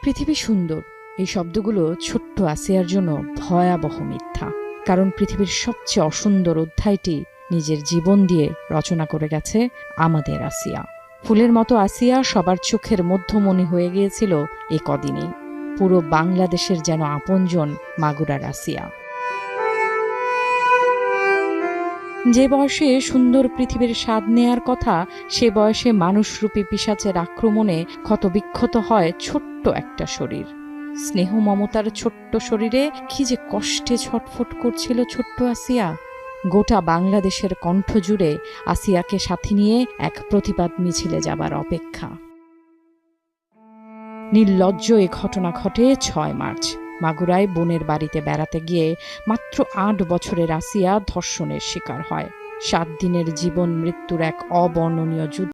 পৃথিবী সুন্দর, এই শব্দগুলো ছোট্ট আসিয়ার জন্য ভয়াবহ মিথ্যা। কারণ পৃথিবীর সবচেয়ে অসুন্দর অধ্যায়টি নিজের জীবন দিয়ে রচনা করে গেছে আমাদের আসিয়া। ফুলের মতো আসিয়া সবার চোখের মধ্যমণি হয়ে গিয়েছিল এ কদিনেই। পুরো বাংলাদেশের যেন আপনজন মাগুরার আসিয়া। যে বয়সে সুন্দর পৃথিবীর স্বাদ নেয়ার কথা, সে বয়সে মানুষরূপী পিশাচের আক্রমণে ক্ষতবিক্ষত হয় ছোট্ট একটা শরীর। স্নেহ মমতার ছোট্ট শরীরে কি যে কষ্টে ছটফট করছিল ছোট্ট আসিয়া। গোটা বাংলাদেশের কণ্ঠ জুড়ে আসিয়াকে সাথে নিয়ে এক প্রতিবাদ মিছিলে যাবার অপেক্ষা। নির্লজ্জ এ ঘটনা ঘটে ৬ মার্চ। মাগুরায় বোনের বাড়িতে বেড়াতে গিয়ে মাত্র ৮ বছরের আসিয়া ধর্ষণের শিকার হয়। ৭ দিনের জীবন মৃত্যুর এক অবর্ণনীয় যুদ্ধ।